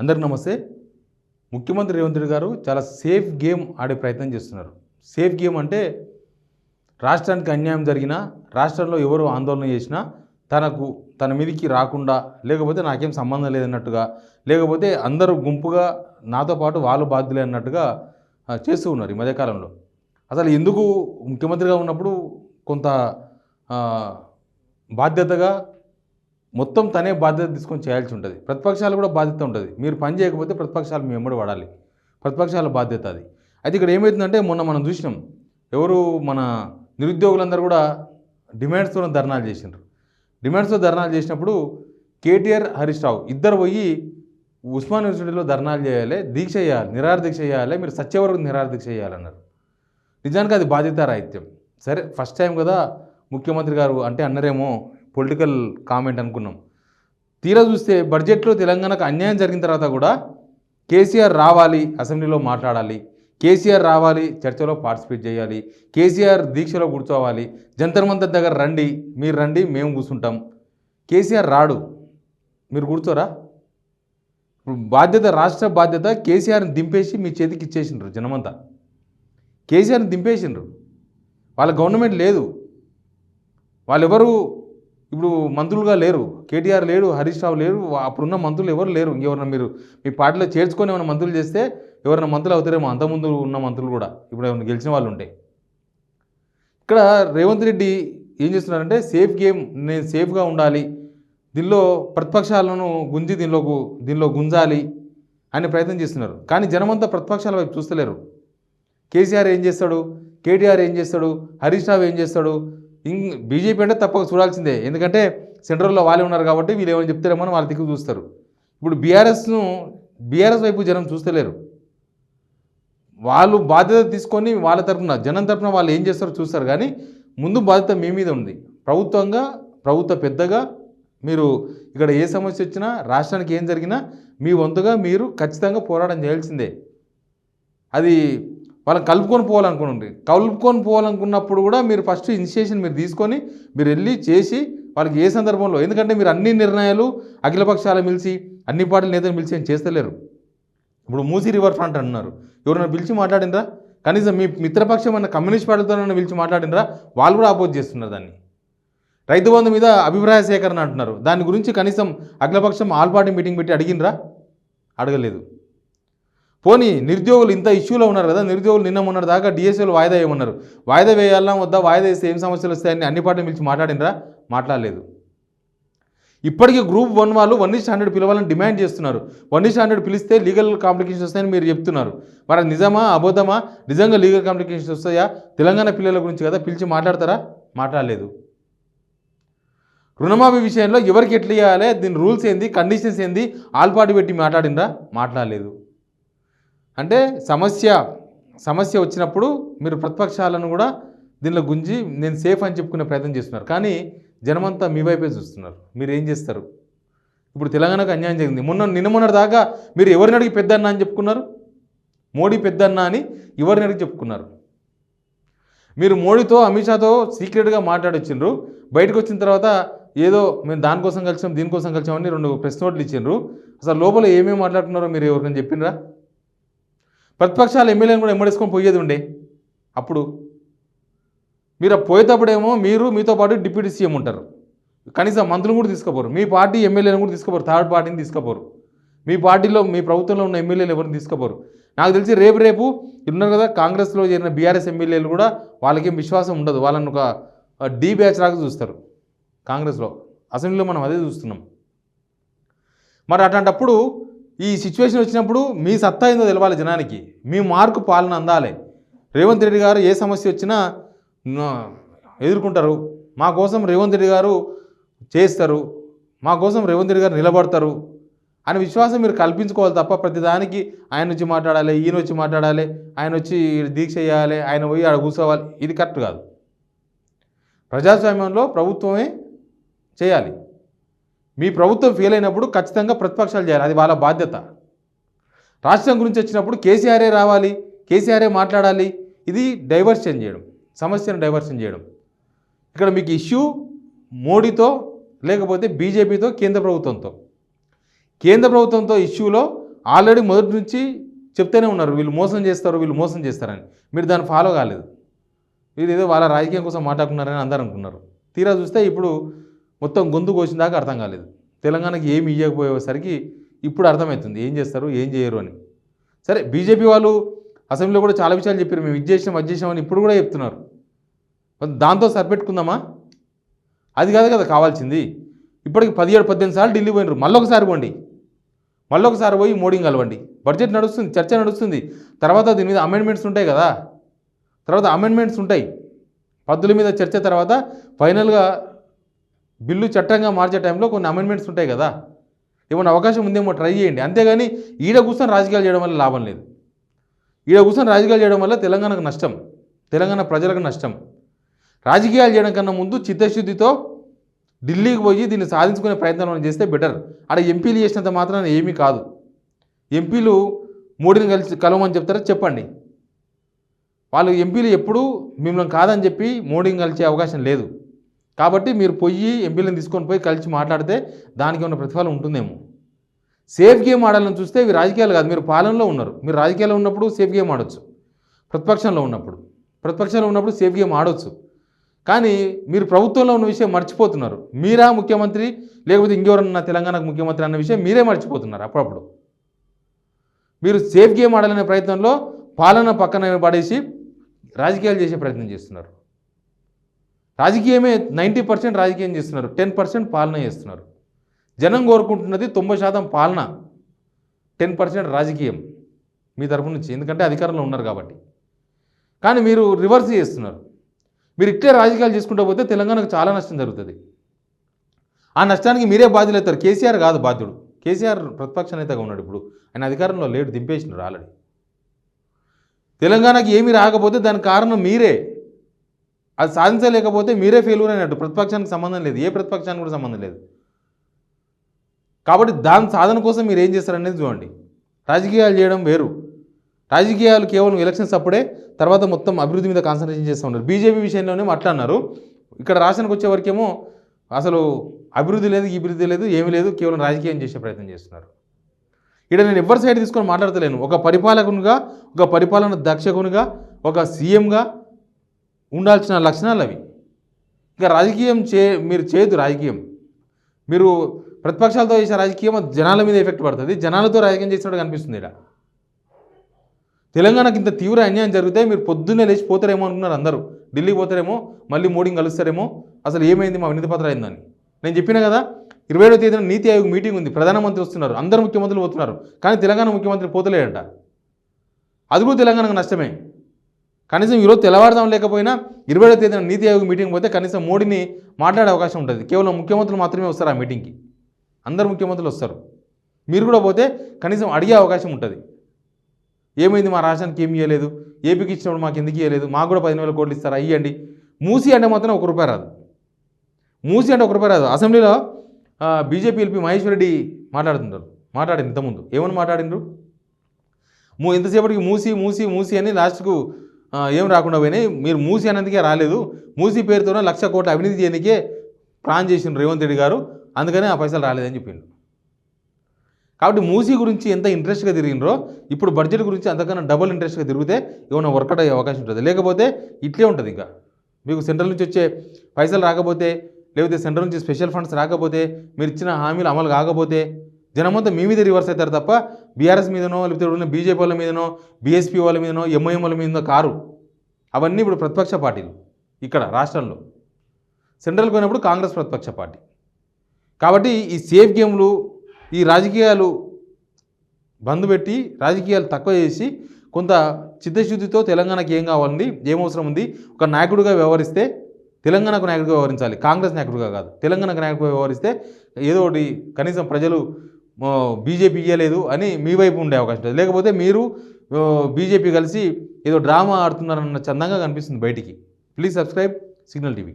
అందరికీ నమస్తే. ముఖ్యమంత్రి రేవంత్ రెడ్డి గారు చాలా సేఫ్ గేమ్ ఆడే ప్రయత్నం చేస్తున్నారు. సేఫ్ గేమ్ అంటే రాష్ట్రానికి అన్యాయం జరిగినా, రాష్ట్రంలో ఎవరు ఆందోళన చేసినా తన మీదికి రాకుండా, లేకపోతే నాకేం సంబంధం లేదన్నట్టుగా, లేకపోతే అందరూ గుంపుగా నాతో పాటు వాళ్ళు బాధ్యులే అన్నట్టుగా చేస్తూ ఉన్నారు ఈ మధ్యకాలంలో. అసలు ఎందుకు ముఖ్యమంత్రిగా ఉన్నప్పుడు కొంత బాధ్యతగా మొత్తం తనే బాధ్యత తీసుకొని చేయాల్సి ఉంటుంది. ప్రతిపక్షాలు కూడా బాధ్యత ఉంటుంది. మీరు పని చేయకపోతే ప్రతిపక్షాలు మీ వెంబడి పడాలి. ప్రతిపక్షాల బాధ్యత అది. అయితే ఇక్కడ ఏమవుతుందంటే మొన్న మనం చూసినాం, ఎవరు మన నిరుద్యోగులందరూ కూడా డిమాండ్స్తో ధర్నాలు చేసినారు. డిమాండ్స్తో ధర్నాలు చేసినప్పుడు కేటీఆర్, హరీష్ రావు ఇద్దరు పోయి ఉస్మాన్ యూనివర్సిటీలో ధర్నాలు చేయాలి, దీక్ష చేయాలి, నిరాహార దీక్ష చేయాలి, మీరు సచ్చే వరకు నిరాహార దీక్ష చేయాలన్నారు. నిజానికి అది బాధ్యతారాహిత్యం. సరే, ఫస్ట్ టైం కదా ముఖ్యమంత్రి గారు అంటే అన్నారేమో పొలిటికల్ కామెంట్ అనుకున్నాం. తీరా చూస్తే బడ్జెట్లో తెలంగాణకు అన్యాయం జరిగిన తర్వాత కూడా కేసీఆర్ రావాలి, అసెంబ్లీలో మాట్లాడాలి, కేసీఆర్ రావాలి, చర్చలో పార్టిసిపేట్ చేయాలి, కేసీఆర్ దీక్షలో కూర్చోవాలి, జంతర్ మంతర్ దగ్గర రండి, మీరు రండి, మేము కూర్చుంటాం. కేసీఆర్ రాడు, మీరు కూర్చోరా? బాధ్యత, రాష్ట్ర బాధ్యత కేసీఆర్ని దింపేసి మీ చేతికి ఇచ్చేసిండ్రు జనమంతా. కేసీఆర్ని దింపేసిండ్రు. వాళ్ళ గవర్నమెంట్ లేదు, వాళ్ళెవరు ఇప్పుడు మంత్రులుగా లేరు. కేటీఆర్ లేడు, హరీష్ రావు లేరు, అప్పుడున్న మంత్రులు ఎవరు లేరు. ఇంకెవరన్నా మీరు మీ పార్టీలో చేర్చుకొని ఏమైనా మంత్రులు చేస్తే ఎవరైనా మంత్రులు అవుతారేమో, అంతకుముందు ఉన్న మంత్రులు కూడా ఇప్పుడు ఏమైనా గెలిచిన వాళ్ళు ఉంటే. ఇక్కడ రేవంత్ రెడ్డి ఏం చేస్తున్నారంటే సేఫ్ గేమ్, నేను సేఫ్గా ఉండాలి, దీనిలో ప్రతిపక్షాలను గుంజి దీనిలో గుంజాలి అనే ప్రయత్నం చేస్తున్నారు. కానీ జనమంతా ప్రతిపక్షాల వైపు చూస్తలేరు. కేసీఆర్ ఏం చేస్తాడు, కేటీఆర్ ఏం చేస్తాడు, హరీష్ రావు ఏం చేస్తాడు, బీజేపీ అంటే తప్పక చూడాల్సిందే. ఎందుకంటే సెంట్రల్లో వాళ్ళే ఉన్నారు కాబట్టి వీళ్ళు ఏమైనా చెప్తారేమో అని వాళ్ళ దిక్కు చూస్తారు. ఇప్పుడు బీఆర్ఎస్ వైపు జనం చూస్తలేరు. వాళ్ళు బాధ్యత తీసుకొని వాళ్ళ తరఫున, జనం తరఫున వాళ్ళు ఏం చేస్తారో చూస్తారు. కానీ ముందు బాధ్యత మీ మీద ఉంది. ప్రభుత్వ పెద్దగా మీరు ఇక్కడ ఏ సమస్య వచ్చినా, రాష్ట్రానికి ఏం జరిగినా మీ వంతుగా మీరు ఖచ్చితంగా పోరాటం చేయాల్సిందే. అది వాళ్ళని కలుపుకొని పోవాలనుకున్నప్పుడు కూడా మీరు ఫస్ట్ ఇనిషియేషన్ మీరు తీసుకొని మీరు వెళ్ళి చేసి వాళ్ళకి ఏ సందర్భంలో, ఎందుకంటే మీరు అన్ని నిర్ణయాలు అఖిలపక్షాలు పిలిచి, అన్ని పార్టీల నేతలు పిలిచి ఏం చేస్తలేరు. ఇప్పుడు మూసీ రివర్ ఫ్రంట్ అంటున్నారు, ఎవరైనా పిలిచి మాట్లాడినరా? కనీసం మీ మిత్రపక్షం అన్న కమ్యూనిస్ట్ పార్టీలతో పిలిచి మాట్లాడినరా? వాళ్ళు కూడా ఆపోజ్ చేస్తున్నారు దాన్ని. రైతు బంధు మీద అభిప్రాయ సేకరణ అంటున్నారు, దాని గురించి కనీసం అఖిలపక్షం ఆల్ పార్టీ మీటింగ్ పెట్టి అడిగినరా? అడగలేదు. పోనీ నిరుద్యోగులు ఇంత ఇష్యూలో ఉన్నారు కదా, నిరుద్యోగులు నిన్న మొన్నటి దాకా డిఎస్ఏలు వాయిదా వేయమన్నారు. వాయిదా వేయాలన్నా వద్దా, వాయిదా వేస్తే ఏం సమస్యలు వస్తాయని అన్ని పార్టీలు పిలిచి మాట్లాడినరా? మాట్లాడలేదు. ఇప్పటికీ గ్రూప్ 1 వాళ్ళు 1:100 పిలవాలని డిమాండ్ చేస్తున్నారు. 1:100 పిలిస్తే లీగల్ కాంప్లికేషన్స్ వస్తాయని మీరు చెప్తున్నారు. మరి నిజమా అబద్ధమా? నిజంగా లీగల్ కాంప్లికేషన్స్ వస్తాయా? తెలంగాణ పిల్లల గురించి కదా, పిలిచి మాట్లాడతారా? మాట్లాడలేదు. రుణమాఫీ విషయంలో ఎవరికి ఎట్లా ఇవ్వాలి, దీని రూల్స్ ఏంది, కండిషన్స్ ఏంది, ఆల్ పార్టీ పెట్టి మాట్లాడినరా? మాట్లాడలేదు. అంటే సమస్య వచ్చినప్పుడు మీరు ప్రతిపక్షాలను కూడా దీనిలో గుంజి నేను సేఫ్ అని చెప్పుకునే ప్రయత్నం చేస్తున్నారు. కానీ జనమంతా మీ వైపే చూస్తున్నారు. మీరు ఏం చేస్తారు? ఇప్పుడు తెలంగాణకు అన్యాయం జరిగింది. నిన్న మొన్నటి దాకా మీరు ఎవరిని అడిగి పెద్దన్న అని చెప్పుకున్నారు? మోడీ పెద్దన్న అని ఎవరిని అడిగి చెప్పుకున్నారు? మీరు మోడీతో, అమిత్ షాతో సీక్రెట్గా మాట్లాడొచ్చిండ్రు. బయటకు వచ్చిన తర్వాత ఏదో మేము దానికోసం కలిసాం, దీనికోసం కలిసామని 2 ప్రెస్ నోట్లు ఇచ్చిండ్రు. అసలు లోపల ఏమేమి మాట్లాడుతున్నారో మీరు ఎవరికైనా చెప్పినరా? ప్రతిపక్షాలు ఎమ్మెల్యేని కూడా ఎమ్మడేసుకొని పోయేది ఉండే. అప్పుడు మీరు పోయేటప్పుడేమో మీతో పాటు డిప్యూటీ సీఎం ఉంటారు, కనీసం మంత్రులు కూడా తీసుకుపోరు. మీ పార్టీ ఎమ్మెల్యేని కూడా తీసుకుపోరు, థర్డ్ పార్టీని తీసుకుపోరు. మీ పార్టీలో, మీ ప్రభుత్వంలో ఉన్న ఎమ్మెల్యేలు ఎవరిని తీసుకుపోరు. నాకు తెలిసి రేపు ఉన్నారు కదా కాంగ్రెస్లో చేరిన బీఆర్ఎస్ ఎమ్మెల్యేలు కూడా వాళ్ళకేం విశ్వాసం ఉండదు. వాళ్ళని ఒక డీ బ్యాచ్ లాగా చూస్తారు కాంగ్రెస్లో. అసెంబ్లీలో మనం అదే చూస్తున్నాం. మరి అట్లాంటప్పుడు ఈ సిచ్యువేషన్ వచ్చినప్పుడు మీ సత్తా ఏందో తెలవాలి జనానికి. మీ మార్కు పాలన అందాలి. రేవంత్ రెడ్డి గారు ఏ సమస్య వచ్చినా ఎదుర్కొంటారు, మా కోసం రేవంత్ రెడ్డి గారు చేస్తారు, మా కోసం రేవంత్ రెడ్డి గారు నిలబడతారు అనే విశ్వాసం మీరు కల్పించుకోవాలి తప్ప ప్రతిదానికి ఆయన వచ్చి మాట్లాడాలి, ఈయన వచ్చి మాట్లాడాలి, ఆయన వచ్చి దీక్ష చేయాలి, ఆయన పోయి ఆడ కూర్చోవాలి, ఇది కరెక్ట్ కాదు. ప్రజాస్వామ్యంలో ప్రభుత్వమే చేయాలి. మీ ప్రభుత్వం ఫెయిల్ అయినప్పుడు ఖచ్చితంగా ప్రతిపక్షాలు చేయాలి, అది వాళ్ళ బాధ్యత. రాష్ట్రం గురించి వచ్చినప్పుడు కేసీఆరే రావాలి, కేసీఆరే మాట్లాడాలి, ఇది డైవర్షన్ చేయడం, సమస్యను డైవర్షన్ చేయడం. ఇక్కడ మీకు ఇష్యూ మోడీతో లేకపోతే బీజేపీతో, కేంద్ర ప్రభుత్వంతో ఇష్యూలో ఆల్రెడీ మొదటి నుంచి చెప్తూనే ఉన్నారు వీళ్ళు మోసం చేస్తారు, వీళ్ళు మోసం చేస్తారని. మీరు దాన్ని ఫాలో కాలేదు. వీళ్ళు ఏదో వాళ్ళ రాజకీయం కోసం మాట్లాడుకున్నారని అందరూ అనుకున్నారు. తీరా చూస్తే ఇప్పుడు మొత్తం గొంతు కోసిన దాకా అర్థం కాలేదు. తెలంగాణకి ఏమి ఇవ్వకపోయేసరికి ఇప్పుడు అర్థమవుతుంది ఏం చేస్తారు ఏం చేయరు అని. సరే, బీజేపీ వాళ్ళు అసెంబ్లీలో కూడా చాలా విషయాలు చెప్పారు, మేము ఇది చేసినాం అది చేసినామని ఇప్పుడు కూడా చెప్తున్నారు. దాంతో సరిపెట్టుకుందామా? అది కాదు కదా కావాల్సింది. ఇప్పటికి 17-18 సార్లు ఢిల్లీ పోయినారు. మళ్ళొకసారి పోండి, మళ్ళొకసారి పోయి మోడీని కలవండి. బడ్జెట్ నడుస్తుంది, చర్చ నడుస్తుంది. తర్వాత దీని మీద అమెండ్మెంట్స్ ఉంటాయి కదా, తర్వాత అమెండ్మెంట్స్ ఉంటాయి. పద్దుల మీద చర్చ తర్వాత ఫైనల్గా బిల్లు చట్టంగా మార్చే టైంలో కొన్ని అమెండ్మెంట్స్ ఉంటాయి కదా. ఏమైనా అవకాశం ఉందేమో ట్రై చేయండి. అంతేగాని ఈడ కూర్చొని రాజకీయాలు చేయడం వల్ల లాభం లేదు. ఈడ కూర్చొని రాజకీయాలు చేయడం వల్ల తెలంగాణకు నష్టం, తెలంగాణ ప్రజలకు నష్టం. రాజకీయాలు చేయడం కన్నా ముందు చిత్తశుద్ధితో ఢిల్లీకి పోయి దీన్ని సాధించుకునే ప్రయత్నం మనం చేస్తే బెటర్. ఆడ ఎంపీలు చేసినంత మాత్రాన ఏమీ కాదు. ఎంపీలు మోడీని కలవమని చెప్తారా? చెప్పండి. వాళ్ళు ఎంపీలు ఎప్పుడూ మిమ్మల్ని కాదని చెప్పి మోడీని కలిసే అవకాశం లేదు. కాబట్టి మీరు పోయి ఎంపీలను తీసుకొని పోయి కలిసి మాట్లాడితే దానికి ఉన్న ప్రతిఫలం ఉంటుందేమో. సేఫ్ గేమ్ ఆడాలని చూస్తే ఇవి రాజకీయాలు కాదు. మీరు పాలనలో ఉన్నారు. మీరు రాజకీయాల్లో ఉన్నప్పుడు సేఫ్ గేమ్ ఆడొచ్చు, ప్రతిపక్షంలో ఉన్నప్పుడు సేఫ్ గేమ్ ఆడొచ్చు. కానీ మీరు ప్రభుత్వంలో ఉన్న విషయం మర్చిపోతున్నారు. మీరా ముఖ్యమంత్రి లేకపోతే ఇంకెవరన్నా తెలంగాణకు ముఖ్యమంత్రి అన్న విషయం మీరే మర్చిపోతున్నారు. అప్పుడప్పుడు మీరు సేఫ్ గేమ్ ఆడాలనే ప్రయత్నంలో పాలన పక్కన పడేసి రాజకీయాలు చేసే ప్రయత్నం చేస్తున్నారు. రాజకీయమే 90% రాజకీయం చేస్తున్నారు, 10% పాలన చేస్తున్నారు. జనం కోరుకుంటున్నది 90% పాలన, 10% రాజకీయం మీ తరపు నుంచి, ఎందుకంటే అధికారంలో ఉన్నారు కాబట్టి. కానీ మీరు రివర్స్ చేస్తున్నారు. మీరు ఇట్లే రాజకీయాలు చేసుకుంటూ పోతే తెలంగాణకు చాలా నష్టం జరుగుతుంది. ఆ నష్టానికి మీరే బాధ్యులు అవుతారు. కేసీఆర్ కాదు బాధ్యుడు. కేసీఆర్ ప్రతిపక్ష నేతగా ఉన్నాడు. ఇప్పుడు ఆయన అధికారంలో లేడు, దింపేసినారు ఆల్రెడీ. తెలంగాణకి ఏమీ రాకపోతే దానికి కారణం మీరే. అది సాధించలేకపోతే మీరే ఫెయిల్యూర్ అయినట్టు. ప్రతిపక్షానికి సంబంధం లేదు, ఏ ప్రతిపక్షానికి కూడా సంబంధం లేదు. కాబట్టి దాని సాధన కోసం మీరు ఏం చేస్తారనేది చూడండి. రాజకీయాలు చేయడం వేరు. రాజకీయాలు కేవలం ఎలక్షన్స్ అప్పుడే, తర్వాత మొత్తం అభివృద్ధి మీద కాన్సన్ట్రేషన్ చేస్తూ ఉన్నారు. బీజేపీ విషయంలోనే మాట్లాడినారు. ఇక్కడ రాష్ట్రానికి వచ్చే వరకేమో అసలు అభివృద్ధి లేదు, అభివృద్ధి లేదు, ఏమీ లేదు, కేవలం రాజకీయం చేసే ప్రయత్నం చేస్తున్నారు. ఇక్కడ నేను ఎవరి సైడ్ తీసుకొని మాట్లాడతలేను. ఒక పరిపాలకునిగా, ఒక పరిపాలన దక్షకునిగా, ఒక సీఎంగా ఉండాల్సిన లక్షణాలు అవి. ఇంకా రాజకీయం మీరు చేయదు. రాజకీయం మీరు ప్రతిపక్షాలతో చేసే రాజకీయం జనాల మీద ఎఫెక్ట్ పడుతుంది. జనాలతో రాజకీయం చేసినట్టు కనిపిస్తుంది. ఇక్కడ తెలంగాణకి ఇంత తీవ్ర అన్యాయం జరిగితే మీరు పొద్దున్నే లేచి పోతారేమో అనుకున్నారు అందరూ. ఢిల్లీకి పోతారేమో, మళ్ళీ మోడీని కలుస్తారేమో, అసలు ఏమైంది మా వినతి పత్రం అయిందని. నేను చెప్పినా కదా, 27వ తేదీన నీతి ఆయోగ్ మీటింగ్ ఉంది. ప్రధానమంత్రి వస్తున్నారు, అందరు ముఖ్యమంత్రులు పోతున్నారు. కానీ తెలంగాణ ముఖ్యమంత్రి పోతలేడంట. అది కూడా తెలంగాణకు నష్టమే. కనీసం ఈరోజు తెల్లవారుదాం లేకపోయినా 27వ తేదీన నీతి ఆయోగ్ మీటింగ్ పోతే కనీసం మోడీని మాట్లాడే అవకాశం ఉంటుంది. కేవలం ముఖ్యమంత్రులు మాత్రమే వస్తారు ఆ మీటింగ్కి. అందరు ముఖ్యమంత్రులు వస్తారు. మీరు కూడా పోతే కనీసం అడిగే అవకాశం ఉంటుంది. ఏమైంది, మా రాష్ట్రానికి ఏమి ఇవ్వలేదు, ఏపీకి ఇచ్చినప్పుడు మాకు ఎందుకు ఇవ్వలేదు, మాకు కూడా 15,000 కోట్లు ఇస్తారా, ఇవ్వండి. మూసి అంటే మాత్రం ₹1 రాదు. మూసి అంటే ₹1 రాదు. అసెంబ్లీలో బీజేపీ ఎంపీ మహేశ్వర్ రెడ్డి మాట్లాడింది ఇంతకుముందు. ఏమని మాట్లాడిండ్రు? ఎంతసేపటికి మూసి మూసి మూసి అని లాస్ట్కు ఏం రాకుండా పోయినాయి. మీరు మూసి అన్నందుకే రాలేదు, మూసి పేరుతోనే 1,00,000 కోట్ల అవినీతి చేయడానికే ప్లాన్ చేసిండ్రు రేవంత్ రెడ్డి గారు, అందుకనే ఆ పైసలు రాలేదని చెప్పిండు. కాబట్టి మూసీ గురించి ఎంత ఇంట్రెస్ట్గా తిరిగినరో ఇప్పుడు బడ్జెట్ గురించి అంతకన్నా డబుల్ ఇంట్రెస్ట్గా తిరిగితే ఏమైనా వర్కౌట్ అయ్యే అవకాశం ఉంటుంది. లేకపోతే ఇట్లే ఉంటుంది. ఇంకా మీకు సెంట్రల్ నుంచి వచ్చే పైసలు రాకపోతే, లేకపోతే సెంట్రల్ నుంచి స్పెషల్ ఫండ్స్ రాకపోతే, మీరు ఇచ్చిన హామీలు అమలు కాకపోతే జనమంతా మీ మీద రివర్స్ అవుతారు తప్ప బీఆర్ఎస్ మీదనో, లేకపోతే బీజేపీ వాళ్ళ మీదనో, బీఎస్పీ వాళ్ళ మీదనో, ఎంఐఎం వాళ్ళ మీదనో కారు. అవన్నీ ఇప్పుడు ప్రతిపక్ష పార్టీలు ఇక్కడ రాష్ట్రంలో. సెంట్రల్కి పోయినప్పుడు కాంగ్రెస్ ప్రతిపక్ష పార్టీ. కాబట్టి ఈ సేఫ్ గేమ్లు, ఈ రాజకీయాలు బంద్ పెట్టి, రాజకీయాలు తక్కువ చేసి, కొంత చిత్తశుద్ధితో తెలంగాణకి ఏం కావాలండి, ఏం అవసరం ఉంది, ఒక నాయకుడిగా వ్యవహరిస్తే తెలంగాణకు నాయకుడిగా వ్యవహరించాలి, కాంగ్రెస్ నాయకుడిగా కాదు. తెలంగాణకు నాయకుడిగా వ్యవహరిస్తే ఏదో ఒకటి కనీసం ప్రజలు బీజేపీ ఇయ్యలేదు అని మీ వైపు ఉండే అవకాశం ఉంటుంది. లేకపోతే మీరు బీజేపీ కలిసి ఏదో డ్రామా ఆడుతున్నారన్న చందంగా కనిపిస్తుంది బయటికి. Please subscribe signal TV.